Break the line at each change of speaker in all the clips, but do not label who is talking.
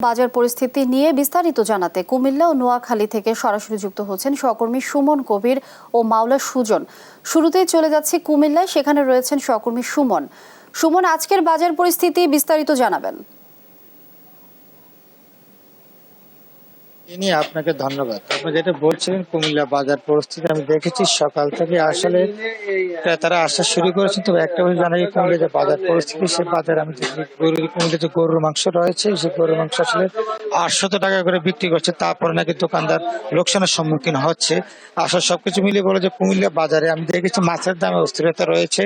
বাজার পরিস্থিতি নিয়ে বিস্তারিত জানাতে কুমিল্লা ও নোয়াখালী থেকে সরাসরি যুক্ত হচ্ছেন সহকর্মী সুমন কবির ও মাওলা সুজন। শুরুতেই চলে যাচ্ছে কুমিল্লায়, সেখানে রয়েছেন সহকর্মী সুমন। সুমন, আজকের বাজার পরিস্থিতি বিস্তারিত জানাবেন।
আপনাকে ধন্যবাদ। আপনি যেটা বলছিলেন কুমিল্লা বাজার পরিস্থিতি আমি দেখেছি সকাল থেকে আসলে ক্রেতারা আসা শুরু করেছে। তবে একটা বিষয় জানা যায় কুমিল্লা যে বাজার পরিস্থিতি, সে বাজার আমি কুমিল্লা যে গরুর মাংস রয়েছে, সেই গরুর মাংস আসলে 800 টাকা করে বিক্রি করছে। তারপরে নাকি দোকানদার লোকসানের সম্মুখীন হচ্ছে। আসলে সবকিছু মিলিয়ে বলে যে কুমিল্লা বাজারে আমি দেখেছি মাছের দামে অস্থিরতা রয়েছে।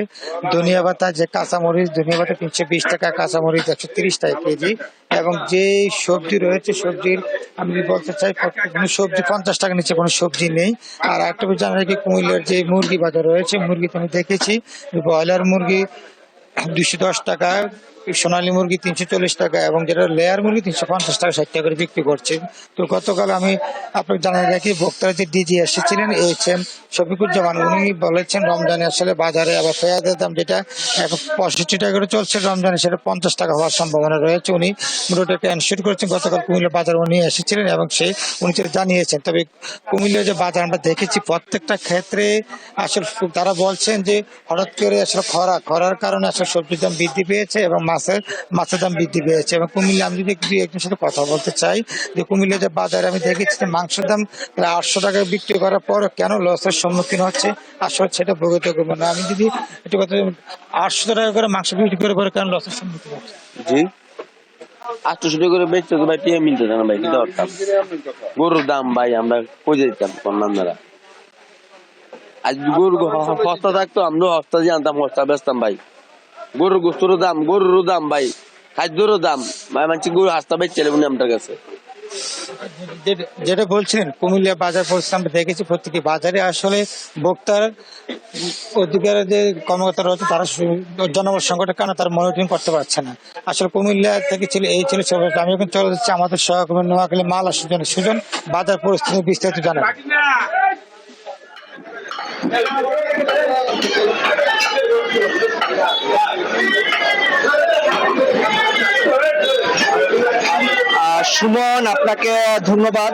ধনিয়া পাতা যে কাঁচামরিচ, ধনিয়া পাতা 320 টাকা, কাঁচামরিচ 130 টাকা কেজি, এবং যে সবজি রয়েছে সবজির আমি বলতে চাই কোনো সবজি 50 টাকা নিচে কোনো সবজি নেই। আর একটা বিষয় জানা যায় কি কুমিল্লার যে মুরগি বাজার রয়েছে, মুরগিতে আমি দেখেছি ব্রয়লার মুরগি 210 টাকা, সোনালী মুরগি 340 টাকা, এবং যেটা লেয়ার মুরগি 350 টাকা 60 টাকা করে বিক্রি করছে। তো গতকাল আমি আপনাকে জানাই রাখি বক্তারা যে ডিজি এসেছিলেন এইচএম শফিকুজ্জামান, উনি বলেছেন রমজানে আসলে বাজারে আবার পেঁয়াজের দাম যেটা এখন 65 টাকা করে চলছে, রমজানে সেটা 50 টাকা হওয়ার সম্ভাবনা রয়েছে। উনি মোটামুটি এনশিওর করেছেন। গতকাল কুমিল্লা বাজার উনি এসেছিলেন এবং উনি সেটা জানিয়েছেন। তবে কুমিল্লা যে বাজার আমরা দেখেছি প্রত্যেকটা ক্ষেত্রে আসলে তারা বলছেন যে হঠাৎ করে আসলে খরার কারণে আসলে সবজির দাম বৃদ্ধি পেয়েছে এবং মাছের দাম বৃদ্ধি পেয়েছে। এবং কুমিল্লা আমি যদি একজনের সাথে কথা বলতে চাই যে কুমিল্লা যে বাজারে আমি দেখেছি যে মাংসের দাম প্রায় 800 টাকায় বিক্রি করার পর কেন লসের সম্মুখীন হচ্ছে আসলে সেটা বলতে করবো না। আমি যদি একটু কথা 800 টাকা করে মাংস বিক্রি করে পরে কেন লসের সম্মুখীন হচ্ছে?
জি, 800 টাকা করে বেচতে তো ভাই টিয়া মিলতে না ভাই, কিন্তু গরুর দাম ভাই আমরা কই যেতাম কন্যারা। আজ গরু সস্তা থাকতো আমরা সস্তা দিয়ে আনতাম, সস্তা বেচতাম ভাই। গরুর গোস্তরও দাম ভাই, খাদ্যরও দাম ভাই, মানছি গরু হাস্তা বেচছে উনি আমার কাছে।
যেটা বলছিলেন কুমিল্লা বাজার পরিস্থিতি আমরা দেখেছি প্রত্যেকটি বাজারে আসলে ভোক্তার অধিকারের যে কর্মকর্তা রয়েছে তারা জনবল সংকটের কারণে তারা মনিটরিং করতে পারছে না। আসলে কুমিল্লা থেকে ছিল এই ছিল। আমি এখন চলে যাচ্ছি আমাদের সহকর্মী নোয়াখালী মাওলা সুজন বাজার পরিস্থিতি বিস্তারিত জানাবেন।
সুমন, আপনাকে ধন্যবাদ।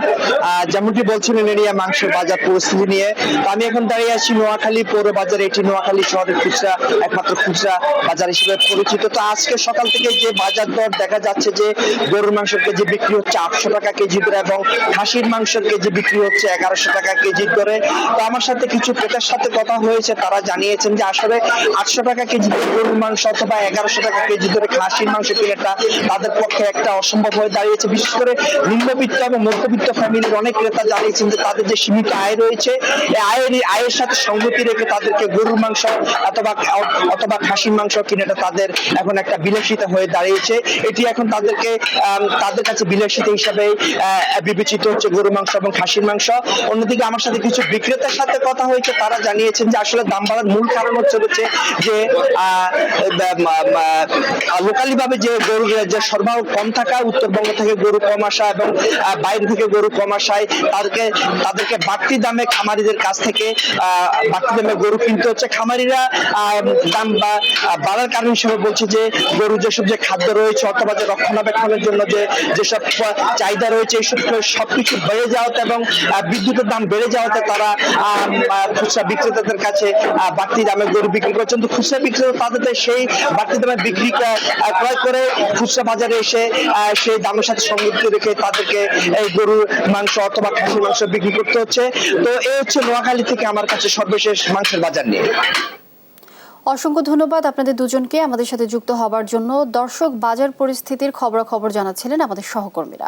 যেমনটি বলছিলেন এরিয়া মাংসের বাজার পরিস্থিতি নিয়ে, আমি এখন দাঁড়িয়ে আছি নোয়াখালী পৌর বাজারে। এটি নোয়াখালী শহরের খুচরা একমাত্র খুচরা বাজার হিসেবে পরিচিত। তো আজকে সকাল থেকে যে বাজার দর দেখা যাচ্ছে যে গরুর মাংসের কেজি বিক্রি হচ্ছে 800 টাকা কেজি দরে এবং খাসির মাংসের কেজি বিক্রি হচ্ছে 1100 টাকা কেজির দরে। তো আমার সাথে কিছু ক্রেতার সাথে কথা হয়েছে, তারা জানিয়েছেন যে আসলে 800 টাকা কেজি গরুর মাংস অথবা 1100 টাকা কেজি দরে খাসির মাংস কেনাটা তাদের পক্ষে একটা অসম্ভব হয়ে দাঁড়িয়েছে। বিশেষ করে নিম্নবিত্ত এবং মধ্যবিত্ত ফ্যামিলির অনেক ক্রেতা জানিয়েছেন যে তাদের যে সীমিত আয় রয়েছে, আয়ের সাথে সঙ্গতি রেখে তাদেরকে গরুর মাংস অথবা খাসির মাংস কিনাটা তাদের এখন একটা বিলাসিতা হয়ে দাঁড়িয়েছে। এটি এখন তাদের কাছে বিলাসিতা হিসাবে বিবেচিত হচ্ছে গরুর মাংস এবং খাসির মাংস। অন্যদিকে আমার সাথে কিছু বিক্রেতার সাথে কথা হয়েছে, তারা জানিয়েছেন যে আসলে দাম বাড়ার মূল কারণ হচ্ছে যে লোকালি ভাবে যে গরুর যে সরবরাহ কম থাকা, উত্তরবঙ্গ থেকে গরু কম আসা এবং বাইরে থেকে গরু কম আসায় তাদেরকে বাড়তি দামে খামারিদের কাছ থেকে বাড়তি দামে গরু কিনতে হচ্ছে। খামারিরা দাম বাড়ার কারণ হিসেবে বলছে যে গরু যেসব যে খাদ্য রয়েছে অথবা যে রক্ষণাবেক্ষণের জন্য যেসব চাহিদা রয়েছে এইসব সবকিছু বেড়ে যাওয়াতে এবং বিদ্যুতের দাম বেড়ে যাওয়াতে তারা খুচরা বিক্রেতাদের কাছে বাড়তি দামে গরু বিক্রি করছেন। তো খুচরা বিক্রেতা তাদের সেই বাড়তি দামে বিক্রি ক্রয় করে খুচরা বাজারে এসে সেই দামের সাথে সংযুক্ত রেখে তাদেরকে এই গরুর মাংস অথবা খাসির মাংস বিক্রি করতে হচ্ছে। তো এই হচ্ছে নোয়াখালী থেকে আমার কাছে সর্বশেষ মাংসের বাজার নিয়ে।
অসংখ্য ধন্যবাদ আপনাদের দুজনকে আমাদের সাথে যুক্ত হবার জন্য। দর্শক, বাজার পরিস্থিতির খবরাখবর জানাচ্ছিলেন আমাদের সহকর্মীরা।